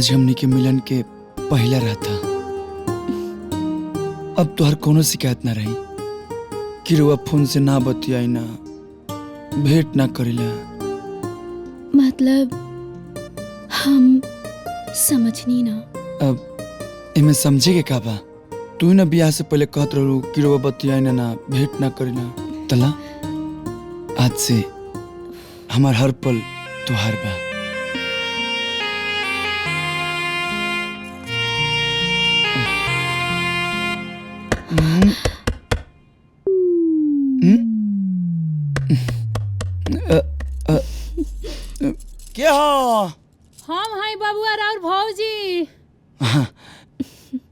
आज हमनी के मिलन के पहला रहता। अब तो हर कोनो शिकायत ना रही कि रुआ फोन से ना बतियाई ना भेंट ना करेला। मतलब हम समझनी ना। अब इमे समझे के का बा? तू ही ना बियाह से पहले कहत रहू कि रुआ बतियाई ना भेंट ना करेला। तला आज से हमार हर पल तुहार बा। क्या हो? हम हाय बाबुआ और भौजी। हाँ,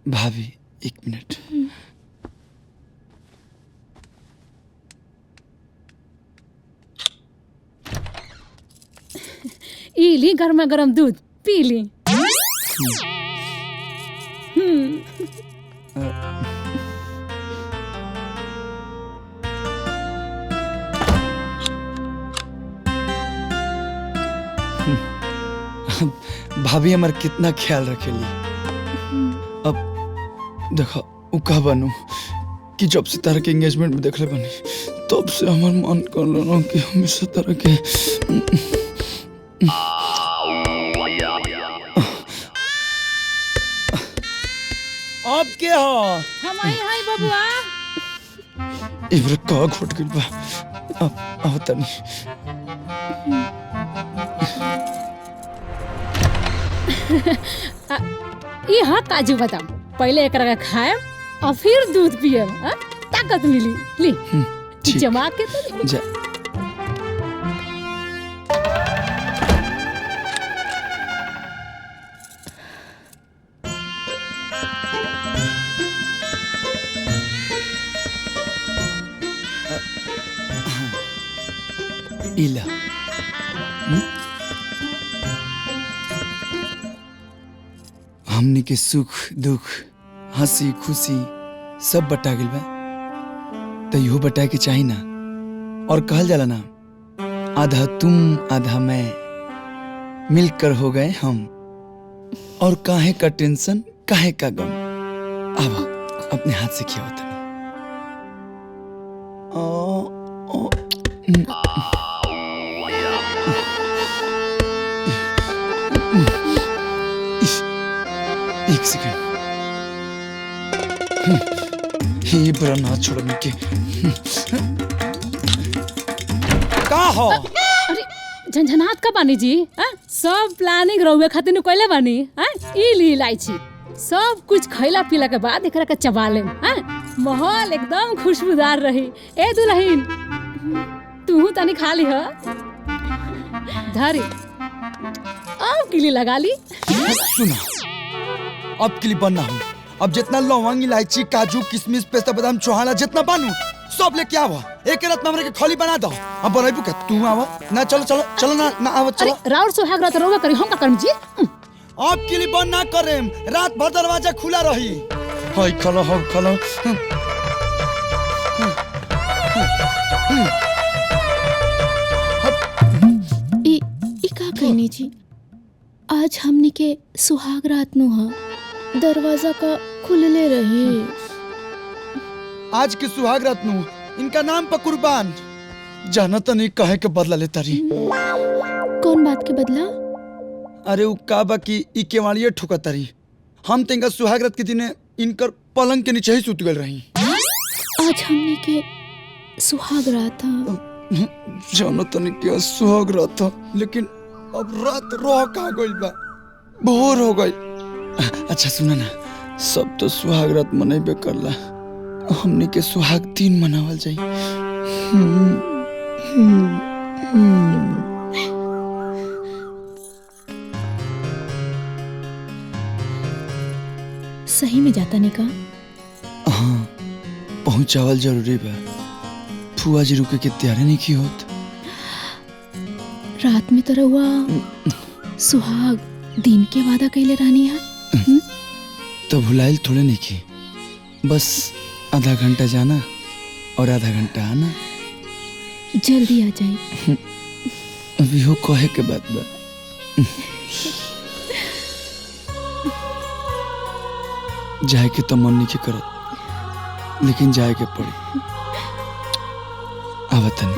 भाभी एक मिनट। ई ली गर्मा गर्म दूध पी ली। भाभी हमार कितना ख्याल रखेली। अब देखो उ कह बनू कि जब से तारा के एंगेजमेंट में देखले बनी तब से हमार मन करलो कि हमेशा तारा के अब क्या हो? हम आई हाय बाबुआ। इब्र का घुट गइल बा। अब तनी ये हाँ काजू बादाम पहले एक रगा खाए और फिर दूध पिए ताकत मिली। ली ठीक। जमा के तो जा। इला हमनी के सुख दुख हंसी खुशी सब बटा गइल बा तो इहो बटाए के चाही ना। और कहल जाला ना आधा तुम आधा मैं मिलकर हो गए हम। और काहे का टेंशन काहे का गम। अब अपने हाथ से खिया होता एक सेकंड। ये बुरा ना छोड़ने के का हो? अरे झंझनात का बानी जी। सब प्लानिंग रहुए खातिर नु कइले बानी। ई ली इलायची सब कुछ खैला पीला के बाद एकरा के चबा लेम। माहौल एकदम खुशबूदार रही। ए दुल्हन तू तनी खा ली ह धरी अब किली लगा ली। सुना अब के लिए बनना हूँ। अब जितना लौंग इलायची काजू किशमिश पेस्ता बादाम चौहाना जितना बानू सब लेके आवा। एक रात में हमरे के खली बना दो। अब बनाइबू का तू आवा ना। चलो चलो चलो ना आवा चलो। राउर सुहाग रात रोवा करी हम का करम जी। अब के लिए बन ना करेम। रात भर दरवाजा खुला रही। हाय खलो हो खलो। ई का कहनी जी? आज हमनी के सुहाग रात नु ह दरवाजा का खुलले रही। आज के सुहाग रात नु इनका नाम पर कुर्बान। जाना तो नहीं कहे के बदला लेता रही। कौन बात के बदला? अरे उ का बा कि ई केवाड़िए ठोकता रही। हम तो इनका सुहाग रात के दिन इनकर पलंग के नीचे ही सुत गल रही। आज हमनी के सुहाग रात ह। जानो तो नहीं क्या सुहाग रात था लेकिन अब रात रह का गइल बा। भोर हो गई। अच्छा सुना ना सब तो सुहाग रात मनेबे करला। हमने के सुहाग दिन मनावल जाई। सही में जाता नहीं का? हाँ पहुंचावल जरूरी बा। फुआ जी रुके के तैयारी नहीं की होत। रात में तो रहुआ सुहाग दिन के वादा कैले रहनी है। तो भुलाइल थोड़े नहीं की। बस आधा घंटा जाना और आधा घंटा आना। जल्दी आ जाए। अभी हो कहे के बात बा। जाए के तो मन नहीं के करत, लेकिन जाए के पड़ी। आवतन